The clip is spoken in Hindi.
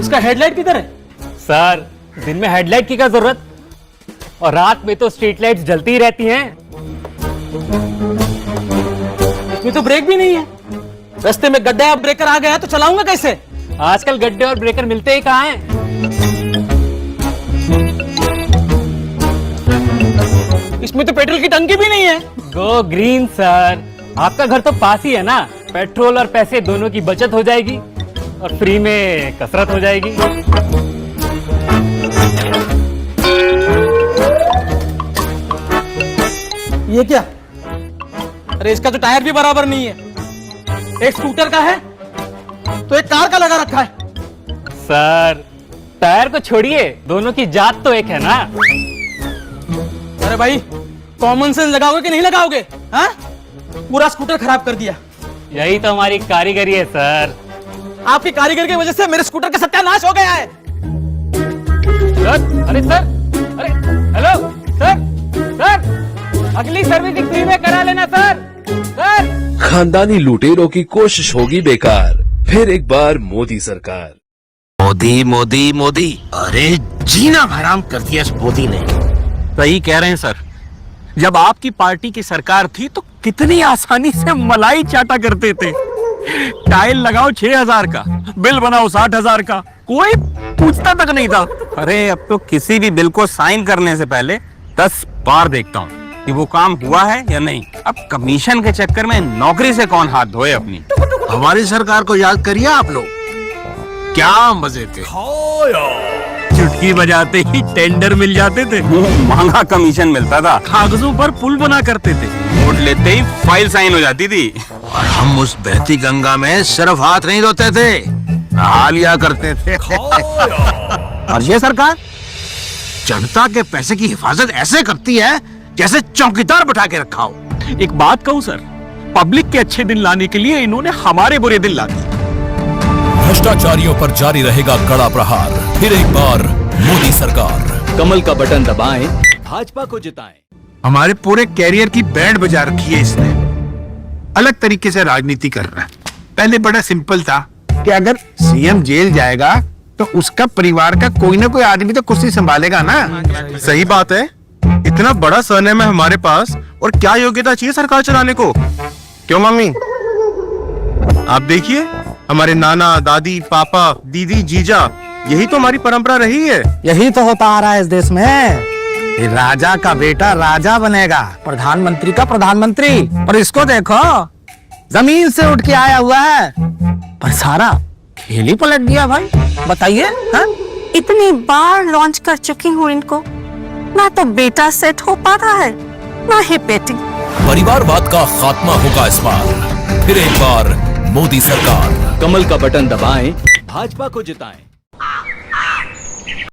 इसका हेडलाइट किधर है? सर, दिन में हेडलाइट की क्या जरूरत, और रात में तो स्ट्रीट लाइट्स जलती ही रहती हैं। इसमें तो ब्रेक भी नहीं है। रास्ते में गड्ढा या ब्रेकर आ गया तो चलाऊंगा कैसे? आजकल गड्ढे और ब्रेकर मिलते ही कहाँ हैं? इसमें तो पेट्रोल की टंकी भी नहीं है। गो ग्रीन सर, आपका घर तो पास ही है ना, पेट्रोल और पैसे दोनों की बचत हो जाएगी और फ्री में कसरत हो जाएगी। ये क्या? अरे इसका तो टायर भी बराबर नहीं है। एक स्कूटर का है तो एक कार का लगा रखा है। सर, टायर को छोड़िए, दोनों की जात तो एक है ना। अरे भाई, कॉमन सेंस लगाओगे कि नहीं लगाओगे? हाँ? पूरा स्कूटर खराब कर दिया। यही तो हमारी कारीगरी है सर। आपकी कारीगर की वजह से मेरे स्कूटर का सत्यानाश हो गया है। सर, अरे सर, अरे हेलो सर, सर अगली सर्विसिंग फ्री में करा लेना सर। सर, खानदानी लुटेरों की कोशिश होगी बेकार, फिर एक बार मोदी सरकार। मोदी मोदी मोदी, अरे जीना हराम कर दिया इस मोदी ने। सही कह रहे हैं सर, जब आपकी पार्टी की सरकार थी तो कितनी आसानी से मलाई चाटा करते थे। टाइल लगाओ 6,000 का, बिल बनाओ 60,000 का, कोई पूछता तक नहीं था। अरे अब तो किसी भी बिल को साइन करने से पहले 10 बार देखता हूँ कि वो काम हुआ है या नहीं। अब कमीशन के चक्कर में नौकरी से कौन हाथ धोए अपनी। हमारी सरकार को याद करिए आप लोग, क्या मजे थे। चुटकी बजाते ही टेंडर मिल जाते थे, महंगा कमीशन मिलता था, कागजों पर पुल बना करते थे, वोट लेते ही फाइल साइन हो जाती थी। और हम उस बहती गंगा में सिर्फ हाथ नहीं धोते थे, नहा लिया करते थे। और ये सरकार जनता के पैसे की हिफाजत ऐसे करती है जैसे चौकीदार बैठा के रखा हो। एक बात कहूँ सर, पब्लिक के अच्छे दिन लाने के लिए इन्होंने हमारे बुरे दिन ला दिए। भ्रष्टाचारियों पर जारी रहेगा कड़ा प्रहार, फिर एक बार मोदी सरकार। कमल का बटन दबाएं, भाजपा को जिताएं। हमारे पूरे कैरियर की बैंड बजा रखी है इसने। अलग तरीके से राजनीति कर रहा है। पहले बड़ा सिंपल था कि अगर सीएम जेल जाएगा तो उसका परिवार का कोई ना कोई आदमी तो कुर्सी संभालेगा ना। सही बात है, इतना बड़ा सरनेम है हमारे पास और क्या योग्यता चाहिए सरकार चलाने को। क्यों मम्मी? आप देखिए, हमारे नाना, दादी, पापा, दीदी, जीजा, यही तो हमारी परंपरा रही है। यही तो होता आ रहा है इस देश में। ये राजा का बेटा राजा बनेगा, प्रधानमंत्री का प्रधानमंत्री। और इसको देखो, जमीन से उठ के आया हुआ है, पर सारा खेल ही पलट दिया भाई। बताइए। इतनी बार लॉन्च कर चुकी हूँ इनको, ना तो बेटा सेट हो पा रहा है, ना ही बेटी। परिवारवाद का खात्मा होगा इस बार, फिर एक बार मोदी सरकार। कमल का बटन दबाएं, भाजपा को जिताएं।